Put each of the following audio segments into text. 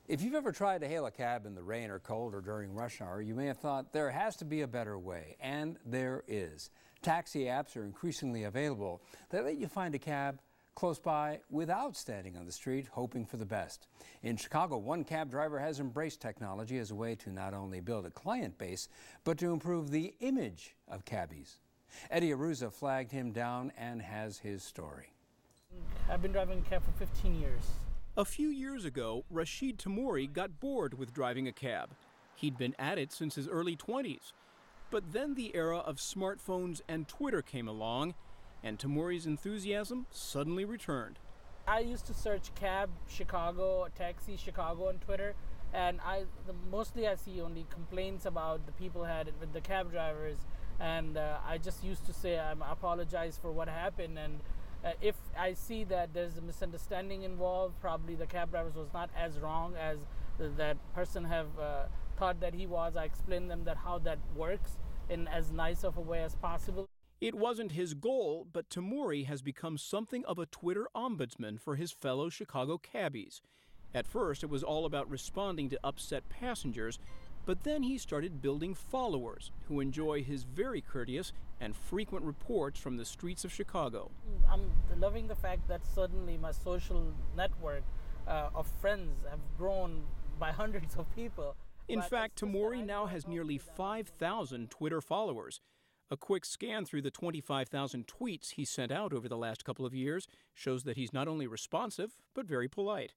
If you've ever tried to hail a cab in the rain or cold or during rush hour, you may have thought there has to be a better way, and there is. Taxi apps are increasingly available that let you find a cab close by without standing on the street hoping for the best. In Chicago, one cab driver has embraced technology as a way to not only build a client base, but to improve the image of cabbies. Eddie Aruza flagged him down and has his story. I've been driving a cab for 15 years. A few years ago, Rashid Tamori got bored with driving a cab. He'd been at it since his early 20s. But then the era of smartphones and Twitter came along, and Tamori's enthusiasm suddenly returned. I used to search cab Chicago, taxi Chicago on Twitter, and mostly I see only complaints about the people had it with the cab drivers, and I just used to say I apologize for what happened, and if I see that there's a misunderstanding involved, probably the cab drivers was not as wrong as that person have thought that he was. I explained them that how that works in as nice of a way as possible. It wasn't his goal, but Tamori has become something of a Twitter ombudsman for his fellow Chicago cabbies. At first, it was all about responding to upset passengers, but then he started building followers who enjoy his very courteous and frequent reports from the streets of Chicago. I'm loving the fact that suddenly my social network of friends have grown by hundreds of people. In fact, Tamori now has nearly 5,000 Twitter followers. A quick scan through the 25,000 tweets he sent out over the last couple of years shows that he's not only responsive, but very polite.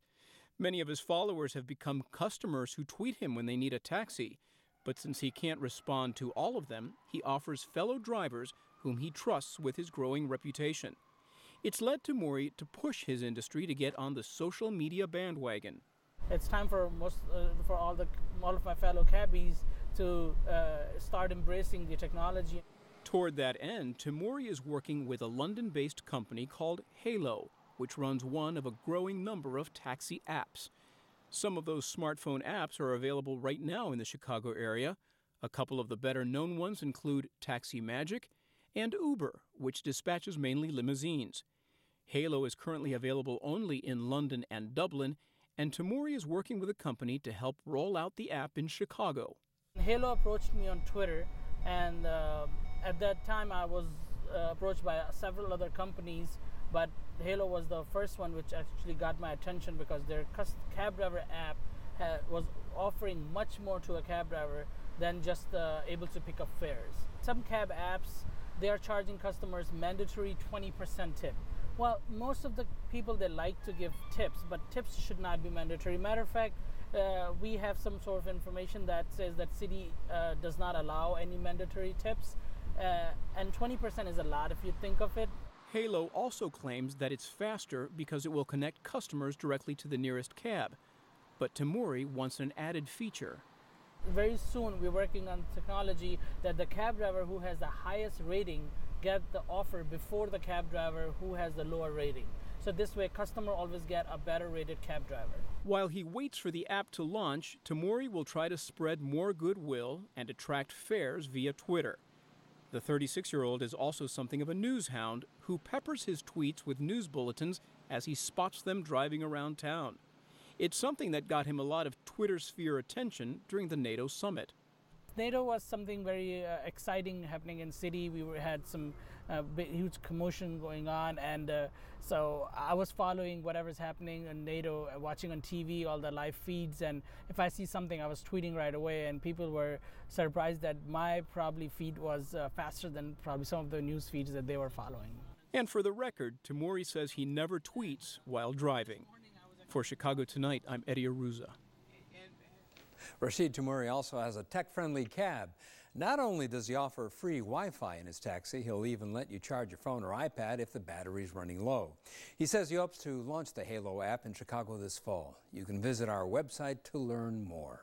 Many of his followers have become customers who tweet him when they need a taxi. But since he can't respond to all of them, he offers fellow drivers whom he trusts with his growing reputation. It's led Tamori to push his industry to get on the social media bandwagon. It's time for all of my fellow cabbies to start embracing the technology. Toward that end, Tamori is working with a London-based company called Halo, which runs one of a growing number of taxi apps. Some of those smartphone apps are available right now in the Chicago area. A couple of the better-known ones include Taxi Magic and Uber, which dispatches mainly limousines. Halo is currently available only in London and Dublin, and Tamori is working with a company to help roll out the app in Chicago. Halo approached me on Twitter, and at that time I was approached by several other companies, but Halo was the first one which actually got my attention because their cab driver app was offering much more to a cab driver than just able to pick up fares. Some cab apps, they are charging customers mandatory 20% tip. Well, most of the people, they like to give tips, but tips should not be mandatory. Matter of fact, we have some sort of information that says that city does not allow any mandatory tips, and 20% is a lot if you think of it. Halo also claims that it's faster because it will connect customers directly to the nearest cab. But Tamori wants an added feature. Very soon we're working on technology that the cab driver who has the highest rating get the offer before the cab driver who has the lower rating. So this way customer always get a better rated cab driver. While he waits for the app to launch, Tamori will try to spread more goodwill and attract fares via Twitter. The 36-year-old is also something of a news hound who peppers his tweets with news bulletins as he spots them driving around town. It's something that got him a lot of Twitter sphere attention during the NATO summit. NATO was something very exciting happening in city. We had some huge commotion going on, and so I was following whatever's happening in NATO, watching on TV, all the live feeds, and if I see something, I was tweeting right away, and people were surprised that my feed was faster than probably some of the news feeds that they were following. And for the record, Tamori says he never tweets while driving. For Chicago Tonight, I'm Eddie Aruza. Rashid Tamori also has a tech-friendly cab. Not only does he offer free Wi-Fi in his taxi, he'll even let you charge your phone or iPad if the battery's running low. He says he hopes to launch the Halo app in Chicago this fall. You can visit our website to learn more.